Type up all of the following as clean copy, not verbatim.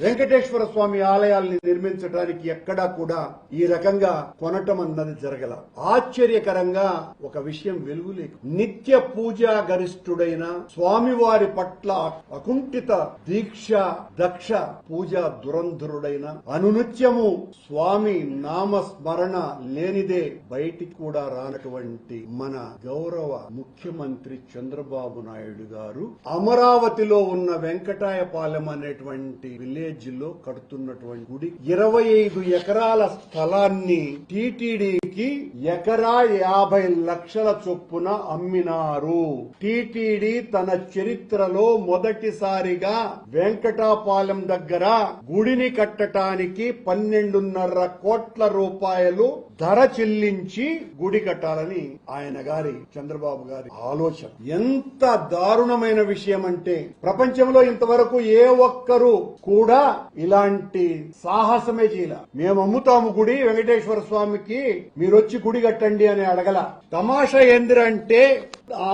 వెంకటేశ్వర స్వామి ఆలయాల్ని నిర్మించడానికి ఎక్కడా కూడా ఈ రకంగా కొనటం అన్నది జరగల. ఆశ్చర్యకరంగా ఒక విషయం వెలుగులేకు, నిత్య పూజా గరిష్ఠుడైన స్వామివారి పట్ల అకుంఠిత దీక్ష దక్ష పూజా దురంధరుడైన అనునిత్యము స్వామి నామస్మరణ లేనిదే బయటికి కూడా రానటువంటి మన గౌరవ ముఖ్యమంత్రి చంద్రబాబు నాయుడు గారు అమరావతిలో ఉన్న వెంకటాయపాలెం అనేటువంటి విలేజ్ లో కడుతున్నటువంటి గుడి 25 ఎకరాల స్థలాన్ని టీటీడీకి ఎకరా 50 లక్షల చొప్పున అమ్మినారు. టీటీడీ తన చరిత్రలో మొదటిసారిగా వెంకటాపాలెం దగ్గర గుడిని కట్టడానికి 12.5 కోట్ల రూపాయలు ధర చెల్లించి గుడి కట్టాలని ఆయన గారి చంద్రబాబు గారి ఆలోచన. ఎంత దారుణమైన విషయం అంటే ప్రపంచంలో ఇంతవరకు ఏ ఒక్కరూ కూడా ఇలాంటి సాహసమే చేయాల. మేము అమ్ముతాము గుడి వెంకటేశ్వర స్వామికి, మీరొచ్చి గుడి కట్టండి అని అడగల. తమాషా ఏందిరంటే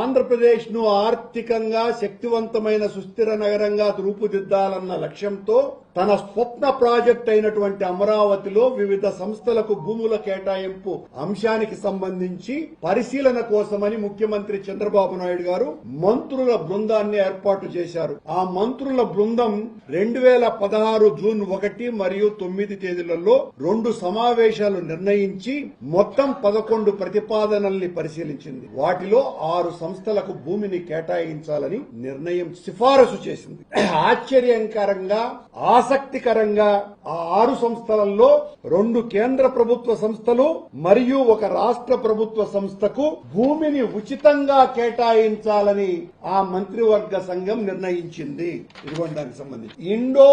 ఆంధ్రప్రదేశ్ ను ఆర్థికంగా శక్తివంతమైన సుస్థిర నగరంగా రూపుదిద్దాలన్న లక్ష్యంతో తన స్వప్న ప్రాజెక్ట్ అయినటువంటి అమరావతిలో వివిధ సంస్థలకు భూముల కేటాయింపు అంశానికి సంబంధించి పరిశీలన కోసమని ముఖ్యమంత్రి చంద్రబాబు నాయుడు గారు మంత్రుల బృందాన్ని ఏర్పాటు చేశారు. ఆ మంత్రుల బృందం 2016 జూన్ 1 మరియు 9 తేదీలలో 2 సమావేశాలు నిర్ణయించి మొత్తం 11 ప్రతిపాదనల్ని పరిశీలించింది. వాటిలో 6 సంస్థలకు భూమిని కేటాయించాలని నిర్ణయం సిఫారసు చేసింది. ఆశ్చర్యకరంగా ఆసక్తికరంగా ఆ 6 సంస్థలలో 2 కేంద్ర ప్రభుత్వ సంస్థలు మరియు 1 రాష్ట్ర ప్రభుత్వ సంస్థకు భూమిని ఉచితంగా కేటాయించాలని ఆ మంత్రివర్గ సంఘం నిర్ణయించింది. ఇదిగోండి దానికి సంబంధించి Indo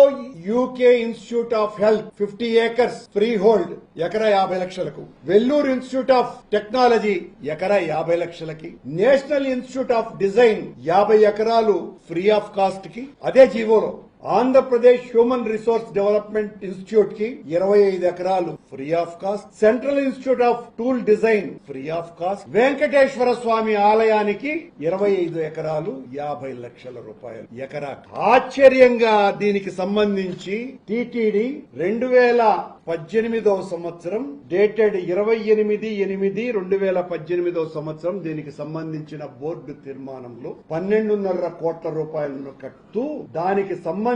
UK institute of health 50 acres free hold ఎకరా 50 లక్షలకు, వెల్లూరు ఇన్స్టిట్యూట్ ఆఫ్ టెక్నాలజీ ఎకరా 50 లక్షలకి, నేషనల్ ఇన్స్టిట్యూట్ ఆఫ్ డిజైన్ 50 ఎకరాలు ఫ్రీ ఆఫ్ కాస్ట్ కి అదే జీవోలో, Andhra Pradesh human resource development institute కి 25 ఎకరాలు free of cost, central institute of tool design free of cost, Venkateswara Swamy ఆలయానికి 25 ఎకరాలు 50 లక్షల రూపాయలు ఎకరా. ఆశ్చర్యంగా దీనికి సంబంధించి టీటీడీ 2018వ సంవత్సరం డేటెడ్ 28/8/2018వ సంవత్సరం దీనికి సంబంధించిన బోర్డు తీర్మానంలో 12.5 కోట్ల రూపాయలను కడుతూ దానికి సంబంధించి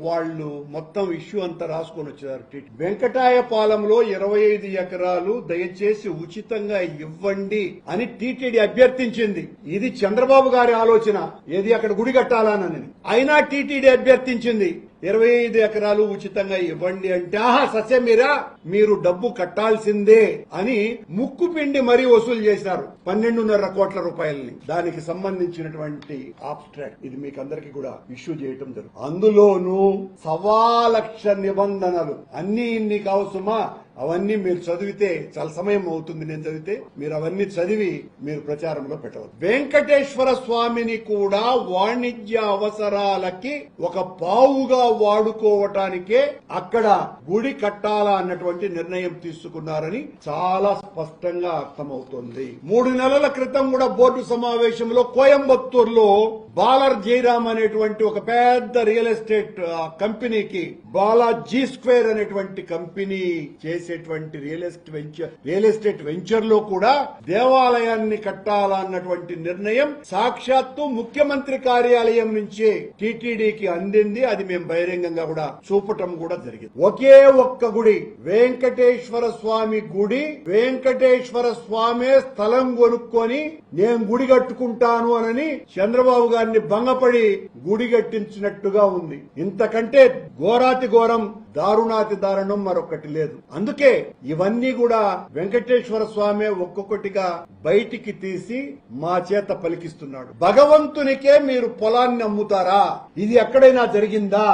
వాళ్ళు మొత్తం ఇష్యూ అంతా రాసుకొని వచ్చారు. వెంకటాయపాలెంలో 25 ఎకరాలు దయచేసి ఉచితంగా ఇవ్వండి అని టీటీడీ అభ్యర్థించింది. ఇది చంద్రబాబు గారి ఆలోచన, ఏది అక్కడ గుడి కట్టాలని. అయినా టీటీడీ అభ్యర్థించింది 25 ఎకరాలు ఉచితంగా ఇవ్వండి అంటే ఆహా సస్యమీరా మీరు డబ్బు కట్టాల్సిందే అని ముక్కు పిండి మరీ వసూలు చేశారు 12.5 కోట్ల రూపాయలని. దానికి సంబంధించినటువంటి ఆబ్స్ట్రాక్ట్ ఇది మీకు అందరికీ కూడా ఇష్యూ చేయటం జరుగుతుంది. అందులోనూ 1.25 లక్ష నిబంధనలు అన్ని ఇన్ని కావసుమా, అవన్నీ మీరు చదివితే చాలా సమయం అవుతుంది. నేను చదివితే మీరు అవన్నీ చదివి మీరు ప్రచారంలో పెట్టవచ్చు. వెంకటేశ్వర స్వామిని కూడా వాణిజ్య అవసరాలకి ఒక పావుగా వాడుకోవటానికే అక్కడ గుడి కట్టాలా అన్నటువంటి నిర్ణయం తీసుకున్నారని చాలా స్పష్టంగా అర్థమవుతోంది. 3 నెలల క్రితం కూడా బోర్డు సమావేశంలో కోయంబత్తూరులో బాలర్ జయరామ్ అనేటువంటి ఒక పెద్ద రియల్ ఎస్టేట్ కంపెనీకి బాలా జీ స్క్వేర్ అనేటువంటి కంపెనీ చేసేటువంటి రియల్ ఎస్టేట్ వెంచర్ లో కూడా దేవాలయాన్ని కట్టాలన్నటువంటి నిర్ణయం సాక్షాత్తు ముఖ్యమంత్రి కార్యాలయం నుంచే టీటీడీకి అందింది. అది మేము బహిరంగంగా కూడా చూపటం కూడా జరిగింది. ఒకే ఒక్క గుడి వెంకటేశ్వర స్వామి గుడి, వెంకటేశ్వర స్వామి స్థలం కొనుక్కొని నేను గుడి కట్టుకుంటాను అని చంద్రబాబు గారిని భంగపడి గుడి కట్టించినట్టుగా ఉంది. ఇంతకంటే ఘోరాతి ఘోరం దారుణాతి దారుణం మరొకటి లేదు. అందుకే ఇవన్నీ కూడా వెంకటేశ్వర స్వామి ఒక్కొక్కటిగా బయటికి తీసి మా చేత పలికిస్తున్నాడు. భగవంతునికే మీరు పొలాన్ని అమ్ముతారా? ఇది ఎక్కడైనా జరిగిందా?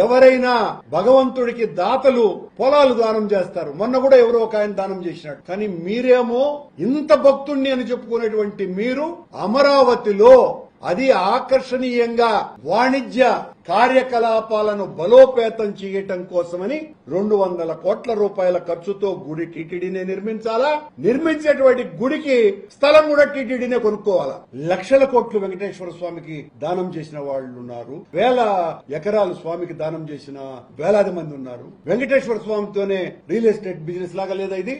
ఎవరైనా భగవంతుడికి దాతలు పొలాలు దానం చేస్తారు. మొన్న కూడా ఎవరో ఒక ఆయన దానం చేసినాడు. కానీ మీరేమో ఇంత భక్తుణ్ణి అని చెప్పుకునేటువంటి మీరు అమరావతిలో అది ఆకర్షణీయంగా వాణిజ్య కార్యకలాపాలను బలోపేతం చేయటం కోసమని 200 కోట్ల రూపాయల ఖర్చుతో గుడి టీటీడీనే నిర్మించాలా, నిర్మించేటువంటి గుడికి స్థలం కూడా టీటీడీనే కొనుక్కోవాలా. లక్షల కోట్లు వెంకటేశ్వర స్వామికి దానం చేసిన వాళ్ళు ఉన్నారు, వేల ఎకరాలు స్వామికి దానం చేసిన వేలాది మంది ఉన్నారు. వెంకటేశ్వర స్వామితోనే రియల్ ఎస్టేట్ బిజినెస్ లాగా లేదా ఇది?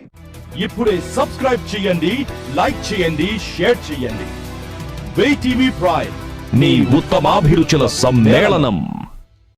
ఇప్పుడే సబ్స్క్రైబ్ చేయండి, లైక్ చేయండి, షేర్ చేయండి. వే టీవీ ప్రైమ్, మీ ఉత్తమాభిరుచుల సమ్మేళనం.